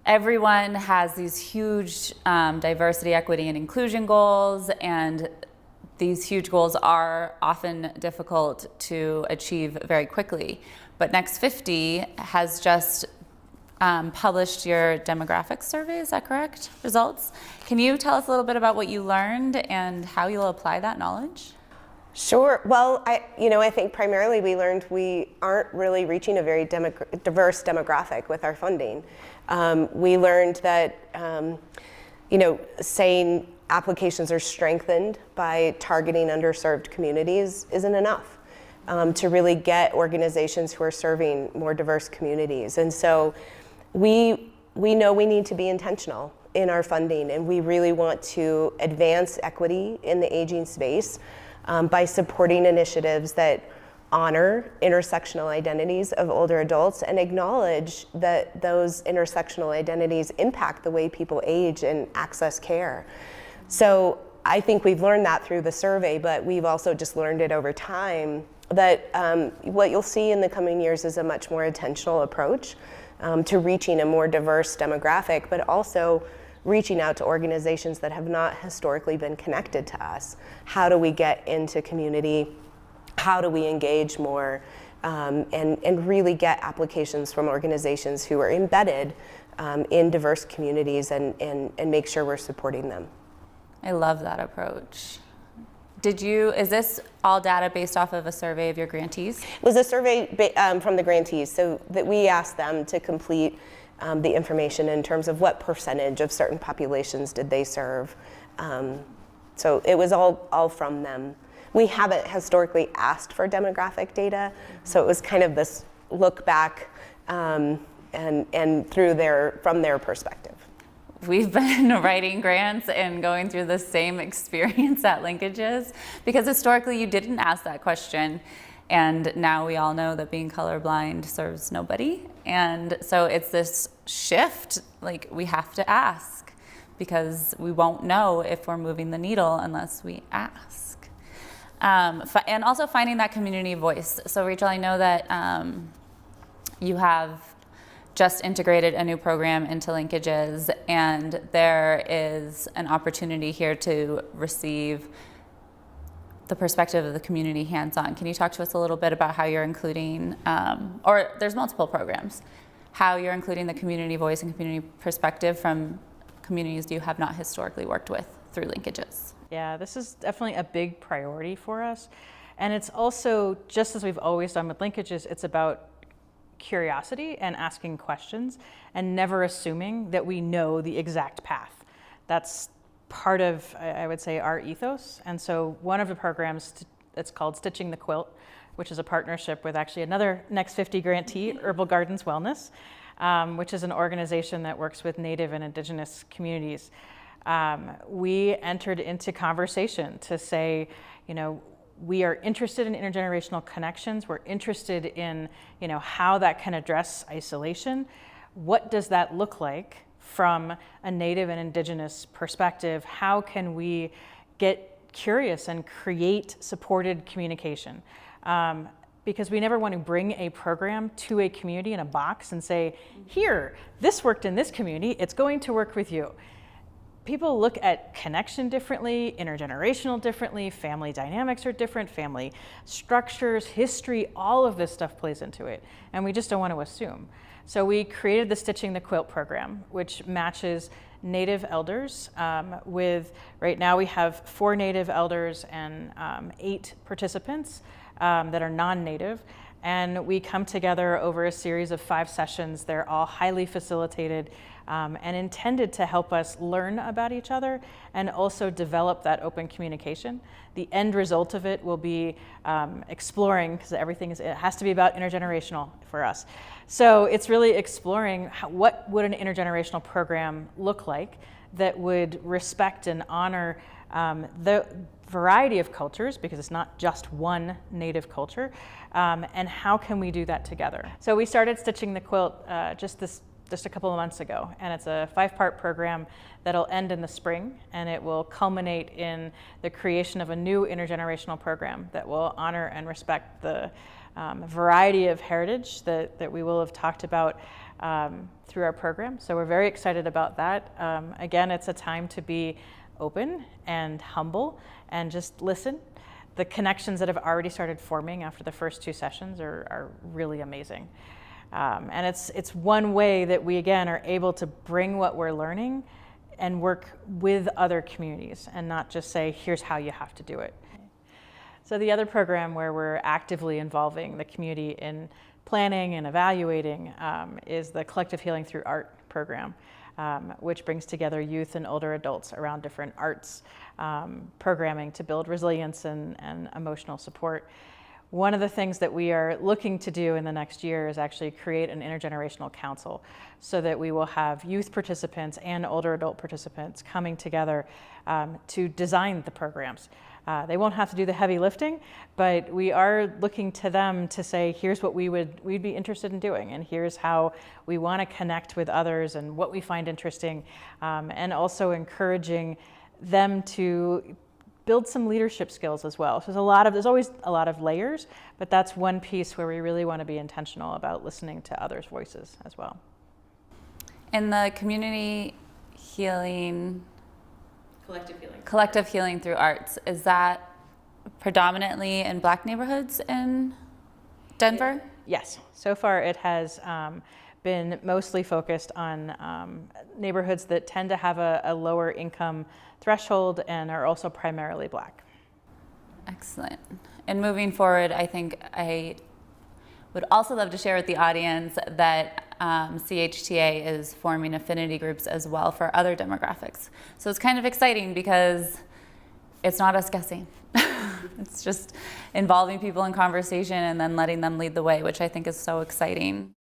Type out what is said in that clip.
everyone has these huge diversity, equity, and inclusion goals, and these huge goals are often difficult to achieve very quickly. But NextFifty has just published your demographics survey, is that correct? Results. Can you tell us a little bit about what you learned and how you'll apply that knowledge? Sure. Well, I think primarily we learned we aren't really reaching a very diverse demographic with our funding. We learned that, saying applications are strengthened by targeting underserved communities isn't enough to really get organizations who are serving more diverse communities. And so we know we need to be intentional in our funding, and we really want to advance equity in the aging space by supporting initiatives that honor intersectional identities of older adults and acknowledge that those intersectional identities impact the way people age and access care. So I think we've learned that through the survey, but we've also just learned it over time that what you'll see in the coming years is a much more intentional approach to reaching a more diverse demographic, but also reaching out to organizations that have not historically been connected to us. How do we get into community? How do we engage more and really get applications from organizations who are embedded in diverse communities and make sure we're supporting them? I love that approach. Is this all data based off of a survey of your grantees? It was a survey from the grantees, so that we asked them to complete the information in terms of what percentage of certain populations did they serve. So it was all from them. We haven't historically asked for demographic data, so it was kind of this look back and from their perspective. We've been writing grants and going through the same experience at linkages because historically you didn't ask that question, and now we all know that being colorblind serves nobody. And so it's this shift, like we have to ask because we won't know if we're moving the needle unless we ask. And also finding that community voice. So Rachel, I know that you have just integrated a new program into linkages, and there is an opportunity here to receive the perspective of the community hands-on. Can you talk to us a little bit about how you're including, or there's multiple programs, how you're including the community voice and community perspective from communities you have not historically worked with through linkages? Yeah, this is definitely a big priority for us. And it's also, just as we've always done with linkages, it's about curiosity and asking questions and never assuming that we know the exact path. That's part of, I would say, our ethos. And so one of the programs, it's called Stitching the Quilt, which is a partnership with actually another NextFifty grantee, Herbal Gardens Wellness, which is an organization that works with Native and Indigenous communities. We entered into conversation to say, we are interested in intergenerational connections. We're interested in, how that can address isolation. What does that look like from a Native and Indigenous perspective? How can we get curious and create supported communication? Because we never want to bring a program to a community in a box and say, here, this worked in this community, it's going to work with you. People look at connection differently, intergenerational differently, family dynamics are different, family structures, history, all of this stuff plays into it. And we just don't want to assume. So we created the Stitching the Quilt program, which matches Native elders with, right now we have 4 Native elders and 8 participants that are non-Native. And we come together over a series of 5 sessions. They're all highly facilitated and intended to help us learn about each other and also develop that open communication. The end result of it will be exploring, because it has to be about intergenerational for us. So it's really exploring what would an intergenerational program look like that would respect and honor the variety of cultures, because it's not just one Native culture, and how can we do that together? So we started Stitching the Quilt just a couple of months ago, and it's a 5-part program that'll end in the spring, and it will culminate in the creation of a new intergenerational program that will honor and respect the variety of heritage that we will have talked about through our program. So we're very excited about that. Again, it's a time to be open and humble and just listen. The connections that have already started forming after the first 2 sessions are really amazing. And it's one way that we, again, are able to bring what we're learning and work with other communities and not just say, here's how you have to do it. So the other program where we're actively involving the community in planning and evaluating is the Collective Healing Through Art program, which brings together youth and older adults around different arts programming to build resilience and emotional support. One of the things that we are looking to do in the next year is actually create an intergenerational council so that we will have youth participants and older adult participants coming together to design the programs. They won't have to do the heavy lifting, but we are looking to them to say, here's what we'd be interested in doing, and here's how we want to connect with others and what we find interesting, and also encouraging them to build some leadership skills as well. So there's always a lot of layers, but that's one piece where we really want to be intentional about listening to others' voices as well. And the community healing, collective healing through arts, is that predominantly in Black neighborhoods in Denver? Yes, so far it has been mostly focused on neighborhoods that tend to have a lower income threshold and are also primarily Black. Excellent. And moving forward, I think I would also love to share with the audience that CHTA is forming affinity groups as well for other demographics. So it's kind of exciting because it's not us guessing. It's just involving people in conversation and then letting them lead the way, which I think is so exciting.